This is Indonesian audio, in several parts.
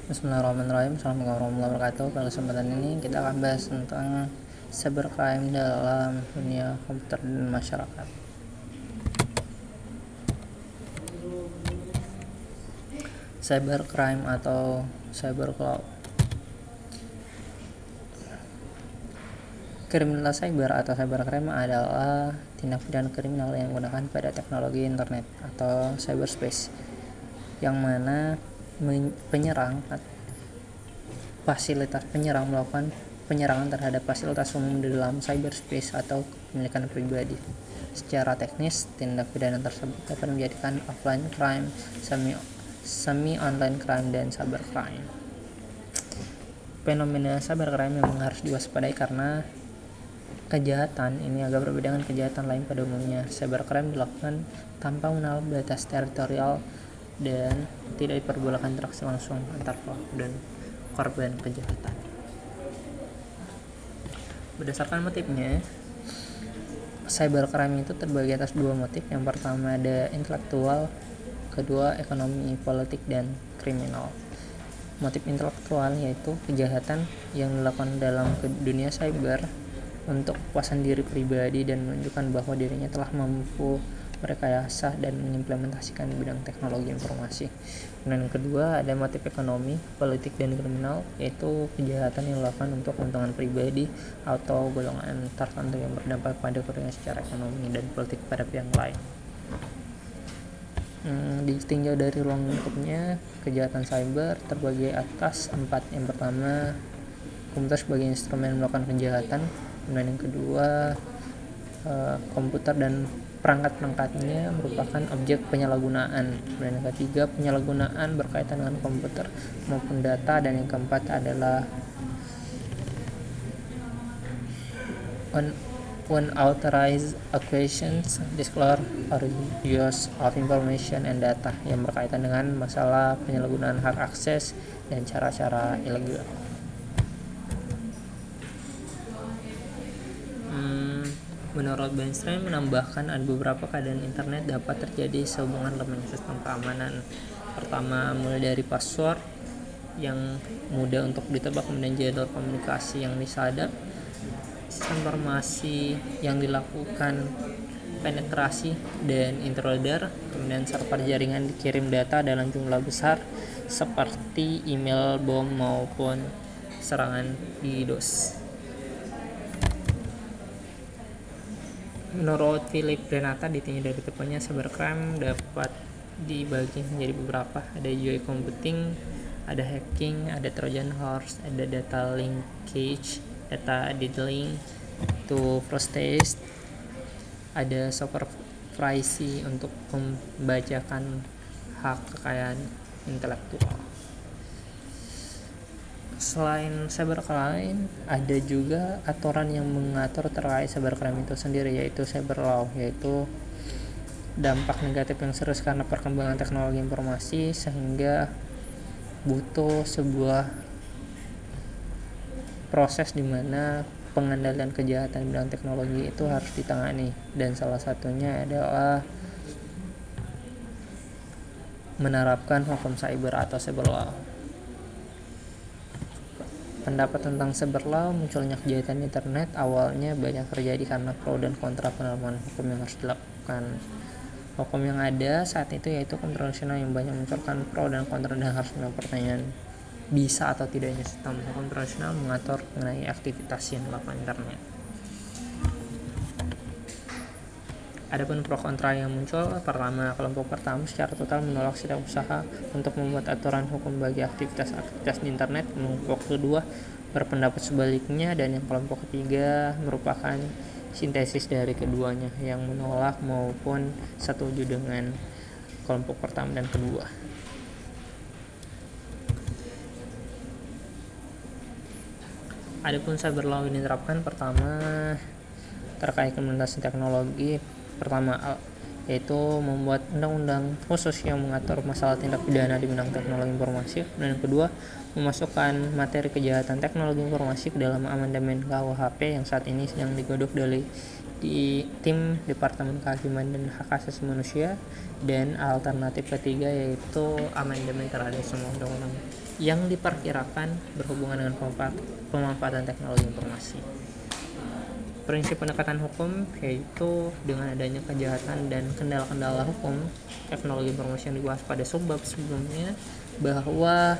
Bismillahirrahmanirrahim. Assalamualaikum warahmatullahi wabarakatuh. Pada kesempatan ini kita akan bahas tentang cybercrime dalam dunia komputer dan masyarakat. Cybercrime atau cybercloud. Kriminalitas cyber atau cybercrime adalah tindak pidana kriminal yang menggunakan pada teknologi internet atau cyberspace, yang mana fasilitas penyerang melakukan penyerangan terhadap fasilitas umum di dalam cyberspace atau kepemilikan pribadi. Secara teknis, tindak pidana tersebut dapat menjadikan offline crime, semi-online crime, dan cybercrime. Fenomena cybercrime memang harus diwaspadai karena kejahatan ini agak berbeda dengan kejahatan lain pada umumnya. Cybercrime dilakukan tanpa mengenal batas teritorial dan tidak diperbolehkan interaksi langsung antar pelaku dan korban kejahatan. Berdasarkan motifnya, cybercrime itu terbagi atas dua motif. Yang pertama ada intelektual, kedua ekonomi, politik, dan kriminal. Motif intelektual yaitu kejahatan yang dilakukan dalam dunia cyber untuk kepuasan diri pribadi dan menunjukkan bahwa dirinya telah mampu merekayasa dan mengimplementasikan di bidang teknologi informasi. Dan yang kedua ada motif ekonomi, politik, dan kriminal, yaitu kejahatan yang dilakukan untuk keuntungan pribadi atau golongan tertentu yang berdampak pada kerugian secara ekonomi dan politik pada pihak lain. Ditinjau dari ruang lingkupnya, kejahatan cyber terbagi atas 4. Yang pertama, komputer sebagai instrumen melakukan kejahatan. Kemudian yang kedua, komputer dan perangkat-perangkatnya merupakan objek penyalahgunaan. Kemudian yang ketiga, penyalahgunaan berkaitan dengan komputer maupun data. Dan yang keempat adalah unauthorized acquisitions, disclosure, or use of information and data, yang berkaitan dengan masalah penyalahgunaan hak akses dan cara-cara ilegal. Menurut Bernstein menambahkan ada beberapa keadaan internet dapat terjadi sehubungan lemahnya sistem keamanan. Pertama, mulai dari password yang mudah untuk ditebak, kemudian jalur komunikasi yang disadap, sistem informasi yang dilakukan penetrasi dan intruder, kemudian server jaringan dikirim data dalam jumlah besar seperti email, bom, maupun serangan DDoS. Menurut Philip Renata, ditinjau dari tipenya, cybercrime dapat dibagi menjadi beberapa. Ada UI computing, ada hacking, ada Trojan horse, ada data linkage, data diddling, to process, ada software privacy untuk membacakan hak kekayaan intelektual. Selain cybercrime, ada juga aturan yang mengatur terkait cybercrime itu sendiri, yaitu cyber law, yaitu dampak negatif yang serius karena perkembangan teknologi informasi, sehingga butuh sebuah proses di mana pengendalian kejahatan bidang teknologi itu harus ditangani, dan salah satunya adalah menerapkan hukum cyber atau cyber law. Pendapat tentang cyber law, munculnya kejahatan internet awalnya banyak terjadi karena pro dan kontra penerapan hukum yang harus dilakukan. Hukum yang ada saat itu yaitu hukum tradisional yang banyak munculkan pro dan kontra dan harus menjawab pertanyaan bisa atau tidaknya sistem. Hukum tradisional mengatur mengenai aktivitas yang dilakukan internet. Adapun pro kontra yang muncul, pertama, kelompok pertama secara total menolak setiap usaha untuk membuat aturan hukum bagi aktivitas di internet. Kelompok kedua berpendapat sebaliknya, dan yang kelompok ketiga merupakan sintesis dari keduanya yang menolak maupun setuju dengan kelompok pertama dan kedua. Adapun cyber law ini diterapkan, pertama terkait implementasi teknologi, pertama yaitu membuat undang-undang khusus yang mengatur masalah tindak pidana di bidang teknologi informasi. Dan yang kedua, memasukkan materi kejahatan teknologi informasi ke dalam amandemen KUHP yang saat ini sedang digodok di tim Departemen Kehakiman dan Hak Asasi Manusia. Dan alternatif ketiga yaitu amandemen terhadap semua undang-undang yang diperkirakan berhubungan dengan pemanfaatan teknologi informasi. Prinsip pendekatan hukum yaitu dengan adanya kejahatan dan kendala-kendala hukum teknologi informasi yang dibahas pada subbab sebelumnya, bahwa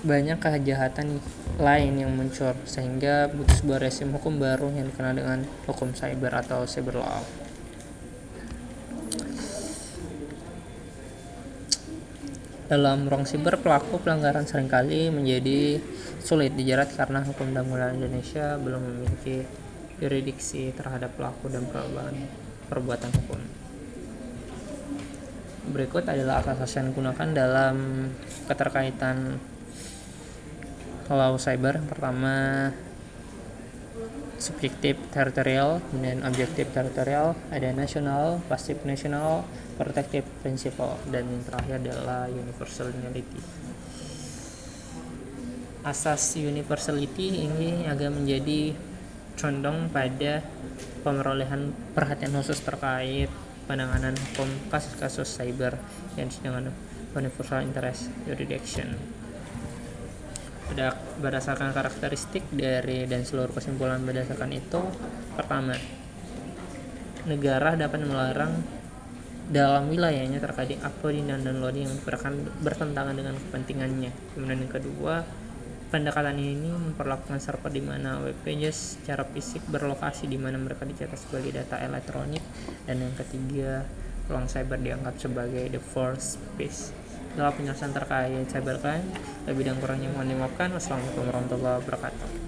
banyak kejahatan lain yang muncul sehingga butuh sebuah rezim hukum baru yang dikenal dengan hukum cyber atau cyber law. Dalam ruang siber, pelaku pelanggaran seringkali menjadi sulit dijerat karena hukum dan Indonesia belum memiliki yurisdiksi terhadap pelaku dan perbuatan hukum. Berikut adalah asas yang digunakan dalam keterkaitan law cyber. Pertama, subjektif teritorial, kemudian objektif teritorial, ada nasional, pasif nasional, protective principle, dan yang terakhir adalah universality. Asas universality ini agak menjadi condong pada pemerolehan perhatian khusus terkait penanganan hukum kasus-kasus cyber yang disebut dengan universal interest jurisdiction. Berdasarkan karakteristik dari dan seluruh kesimpulan berdasarkan itu, pertama, negara dapat melarang dalam wilayahnya terkait uploading dan downloading yang bertentangan dengan kepentingannya. Kemudian yang kedua, pendekatan ini memperlakukan server di mana web pages secara fisik berlokasi di mana mereka dicetak sebagai data elektronik. Dan yang ketiga, ruang cyber dianggap sebagai the fourth space. Dalam penjelasan terkait cybercrime, lebih dan kurangnya mohon dimaafkan. Wassalamualaikum warahmatullahi wabarakatuh.